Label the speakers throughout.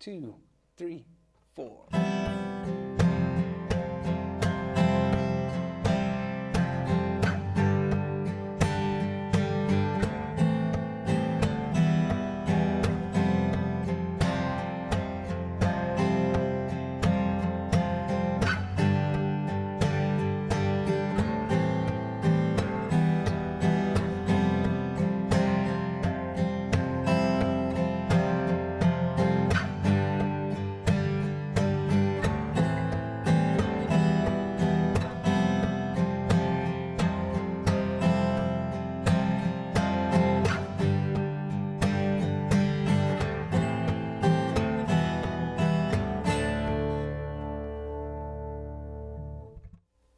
Speaker 1: 2, 3, 4.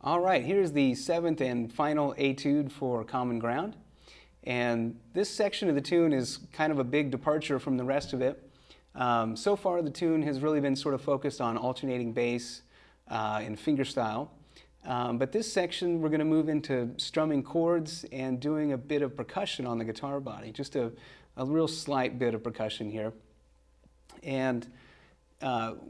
Speaker 1: All right, here's the 7th and final etude for Common Ground. And this section of the tune is kind of a big departure from the rest of it. So far the tune has really been sort of focused on alternating bass and fingerstyle. But this section we're going to move into strumming chords and doing a bit of percussion on the guitar body. Just a real slight bit of percussion here. And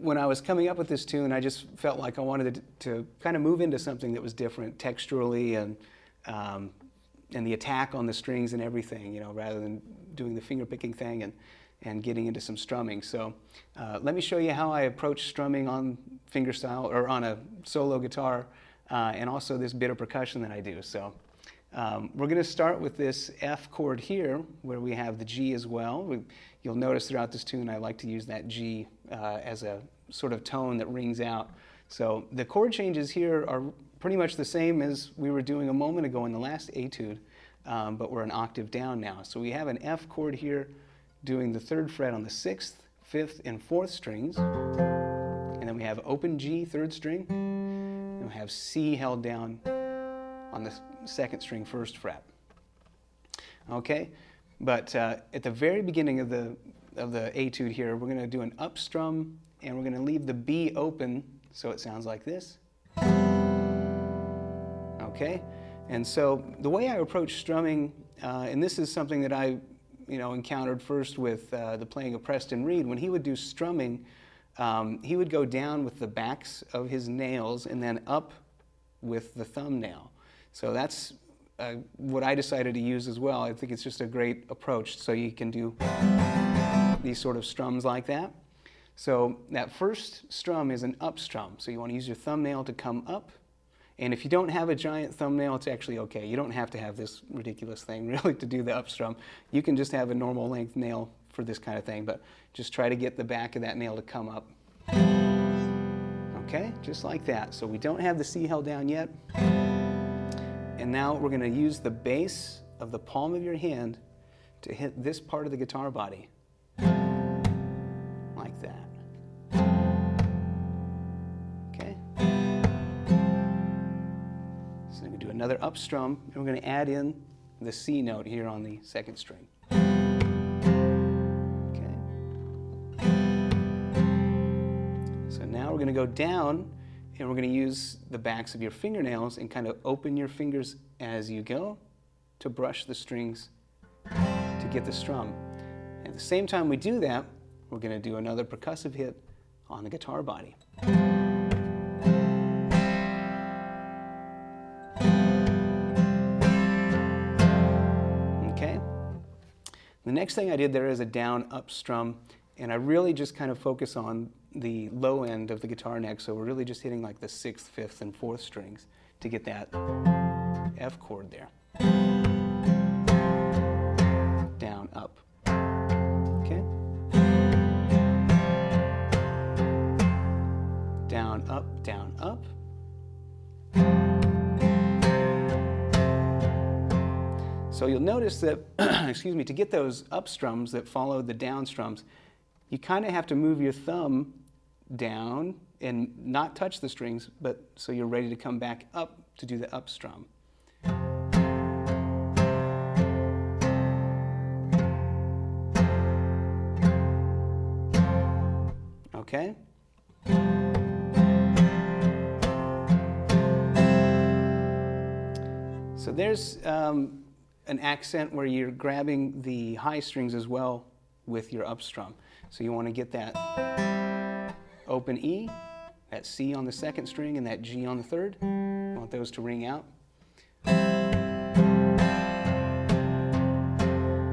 Speaker 1: when I was coming up with this tune, I just felt like I wanted to kind of move into something that was different texturally and the attack on the strings and everything, you know, rather than doing the finger picking thing and getting into some strumming. So let me show you how I approach strumming on fingerstyle or on a solo guitar and also this bit of percussion that I do. So we're going to start with this F chord here where we have the G as well. You'll notice throughout this tune I like to use that G as a sort of tone that rings out. So the chord changes here are pretty much the same as we were doing a moment ago in the last etude, but we're an octave down now. So we have an F chord here doing the 3rd fret on the 6th, 5th, and 4th strings. And then we have open G, 3rd string. And we have C held down on the 2nd string, 1st fret. Okay, but at the very beginning of the etude here, we're going to do an up strum, and we're going to leave the B open, so it sounds like this. Okay, and so the way I approach strumming, and this is something that I encountered first with the playing of Preston Reed. When he would do strumming, he would go down with the backs of his nails and then up with the thumbnail. So that's what I decided to use as well. I think it's just a great approach, so you can do these sort of strums like that. So that first strum is an up strum, so you want to use your thumbnail to come up. And if you don't have a giant thumbnail, it's actually okay. You don't have to have this ridiculous thing really to do the up strum. You can just have a normal length nail for this kind of thing, but just try to get the back of that nail to come up. Okay, just like that. So we don't have the C held down yet. And now we're going to use the base of the palm of your hand to hit this part of the guitar body. Like that. Okay? So we're going to do another up strum, and we're going to add in the C note here on the 2nd string. Okay? So now we're going to go down, and we're going to use the backs of your fingernails and kind of open your fingers as you go to brush the strings to get the strum. At the same time we do that, we're going to do another percussive hit on the guitar body. Okay? The next thing I did there is a down up strum, and I really just kind of focus on the low end of the guitar neck, so we're really just hitting like the 6th, 5th, and 4th strings to get that F chord there. Down, up. Okay? Down, up, down, up. So you'll notice that, excuse me, to get those up strums that follow the down strums, you kind of have to move your thumb down and not touch the strings, but so you're ready to come back up to do the up strum. Okay? So there's an accent where you're grabbing the high strings as well with your up strum. So you want to get that open E, that C on the second string, and that G on the third. You want those to ring out.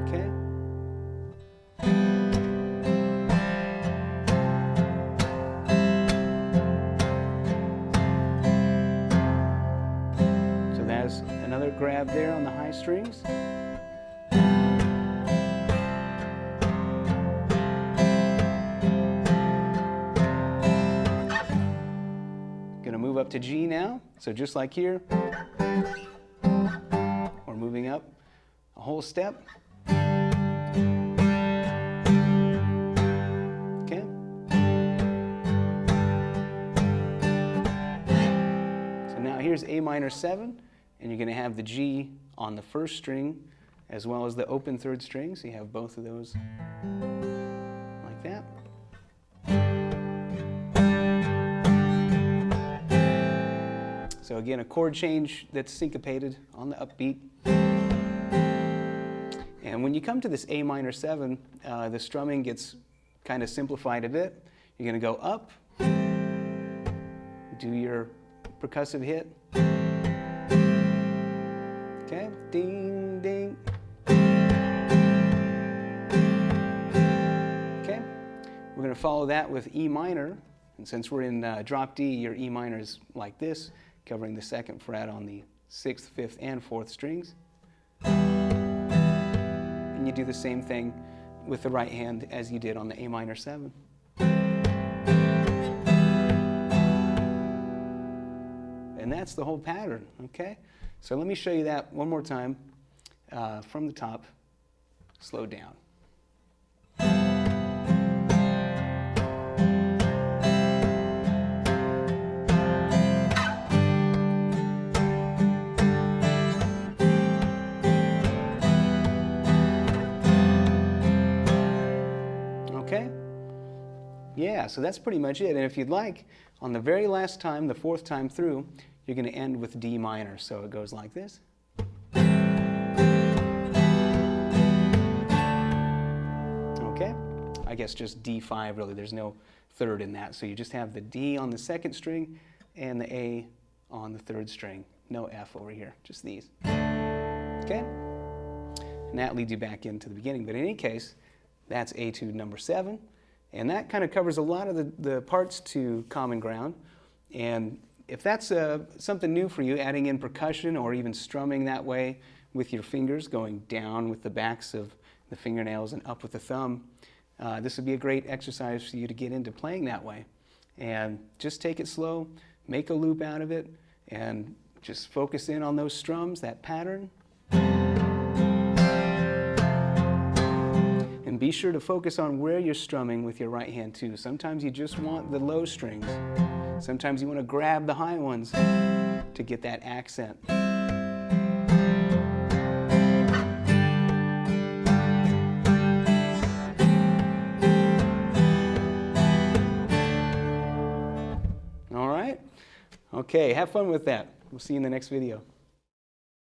Speaker 1: Okay. So that's another grab there on the high strings. Move up to G now, so just like here, we're moving up a whole step. Okay. So now here's A minor 7, and you're going to have the G on the first string as well as the open third string, so you have both of those like that. So again, a chord change that's syncopated on the upbeat. And when you come to this A minor 7, the strumming gets kind of simplified a bit. You're going to go up, do your percussive hit. Okay, ding, ding. Okay, we're going to follow that with E minor. And since we're in drop D, your E minor is like this, covering the second fret on the 6th, 5th, and 4th strings. And you do the same thing with the right hand as you did on the A minor 7. And that's the whole pattern, okay? So let me show you that one more time from the top, slowed down. Okay? Yeah, so that's pretty much it. And if you'd like, on the very last time, the 4th time through, you're going to end with D minor. So it goes like this. Okay? I guess just D5 really. There's no third in that. So you just have the D on the second string and the A on the third string. No F over here, just these. Okay? And that leads you back into the beginning. But in any case, that's etude number 7. And that kind of covers a lot of the parts to Common Ground. And if that's something new for you, adding in percussion or even strumming that way with your fingers, going down with the backs of the fingernails and up with the thumb, this would be a great exercise for you to get into playing that way. And just take it slow, make a loop out of it, and just focus in on those strums, that pattern. And be sure to focus on where you're strumming with your right hand too. Sometimes you just want the low strings. Sometimes you want to grab the high ones to get that accent. All right? Okay, have fun with that. We'll see you in the next video.